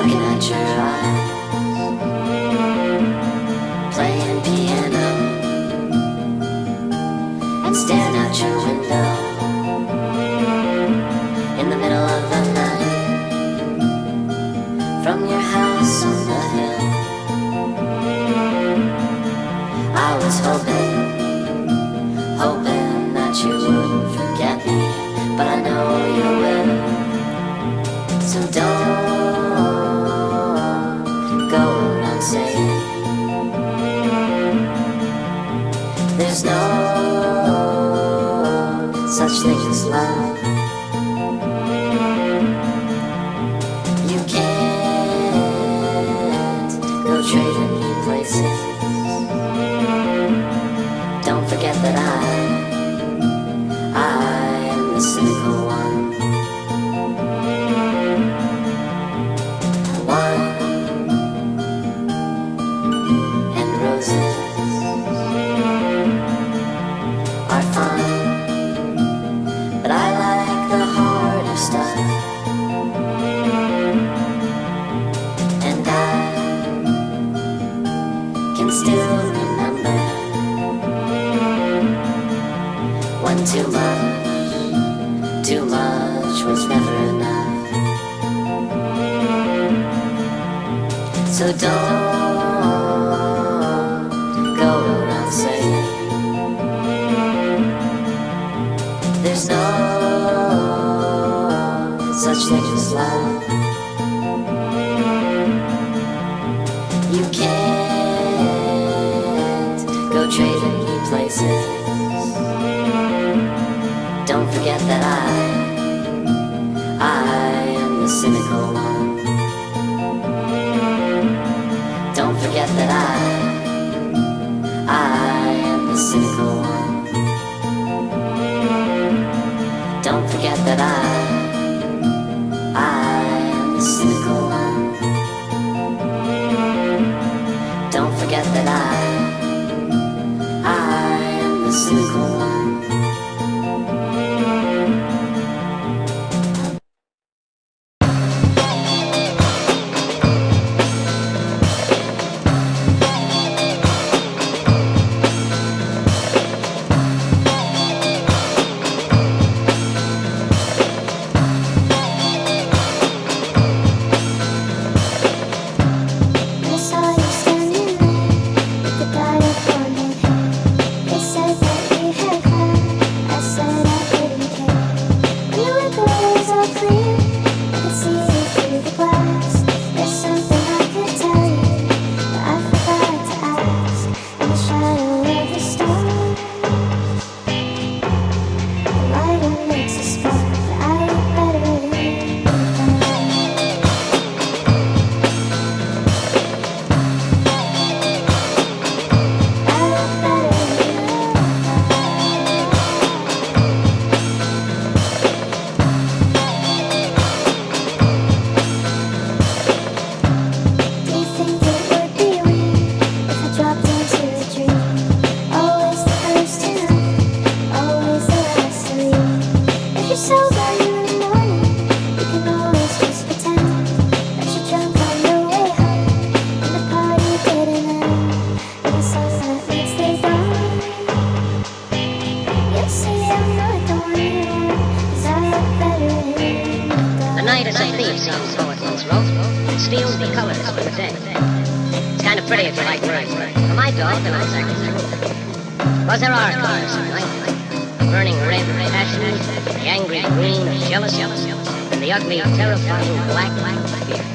looking at your eyes, playing piano, and staring out your window in the middle of the night, from your house on the hill. I was hoping that you wouldn't forget me, but I know you will. So don't go around saying there's no such thing as love. You can't go trading me places. Don't forget that I am the cynical one. Wine and roses are fine, but I like the harder stuff. And I can still remember when too much was never enough. So don't go around saying there's no such thing as love. You can't go trading me places. Don't forget that I am the cynical one. Don't forget that I am the cynical one. Don't forget that I am the cynical one. Don't forget that I am the cynical one. Cause there are colors, right? The burning red of passion, the angry green of jealousy, and the ugly, terrifying black of fear.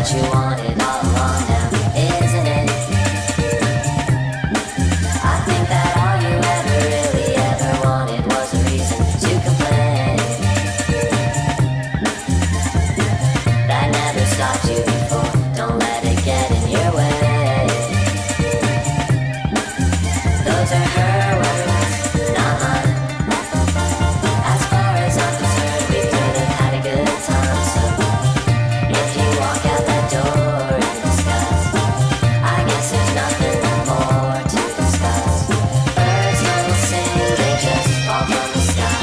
what you wanted all along now, isn't it? I think that all you ever really ever wanted was a reason to complain. That never stopped you before, don't let it get in your way. Those are her words, not mine. As far as I'm concerned, we could have had a good time. So if you walk out that door in disgust, I guess there's nothing more to discuss. Birds don't sing, they just fall from the sky.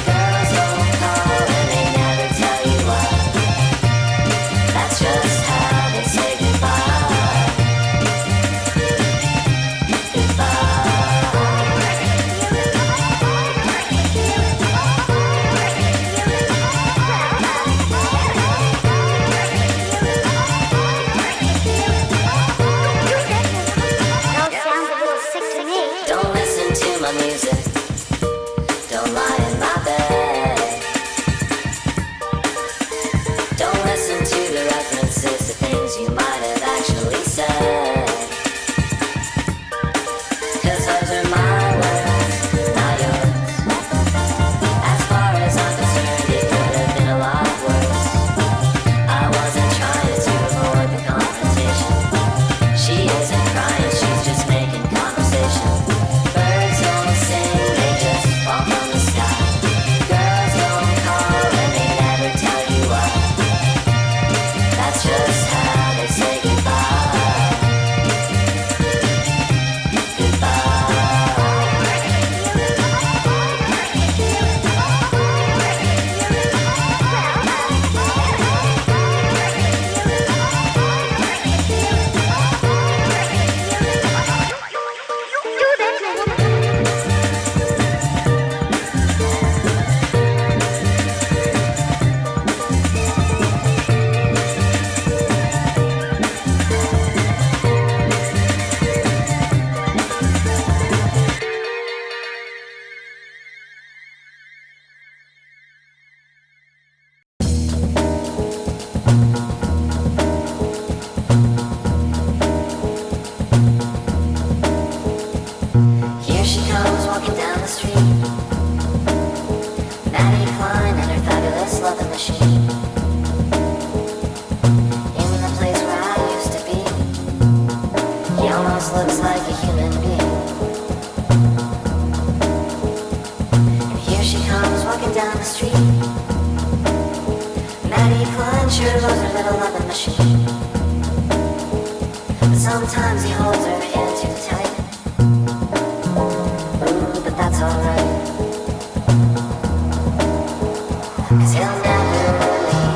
Girls don't call and they never tell you why. That's just how they say goodbye. Don't listen to my music, don't lie in my bed. Don't listen to the references to things you might have actually said. 'Cause those are my words, not yours. As far as I'm concerned, it could have been a lot worse. I wasn't trying to avoid the confrontation. She isn't crying, she's just making conversation. Birds don't sing, they just fall from the sky. Girls don't call and they never tell you why. That's just how they say goodbye. Here she comes walking down the street, Maddie Klein and her fabulous loving machine. In the place where I used to be, he almost looks like a human being. And here she comes walking down the street, Maddie Klein sure loves her little loving machine. But sometimes he holds her hand too tight. Ooh, but that's alright, 'cause he'll never leave.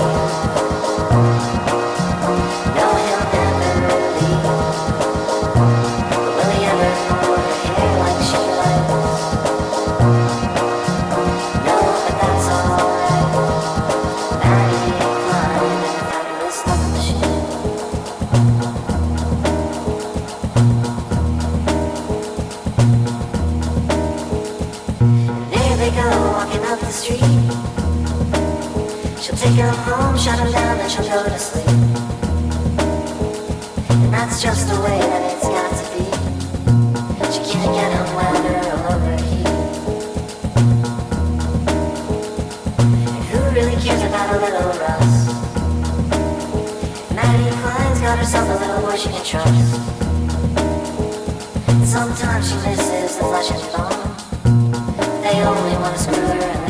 No, he'll never leave. Will he ever hold her hair like she likes? No, but that's alright. Maddie Klein and her fabulous loving machine. There they go, walking up the street. She'll take him home, shut him down, and she'll go to sleep. And that's just the way that it's got to be. She can't get him wetter or overheat. And who really cares about a little rust? Maddie Klein's got herself a little boy she can trust. And sometimes she misses the flesh and bone. They only want to screw her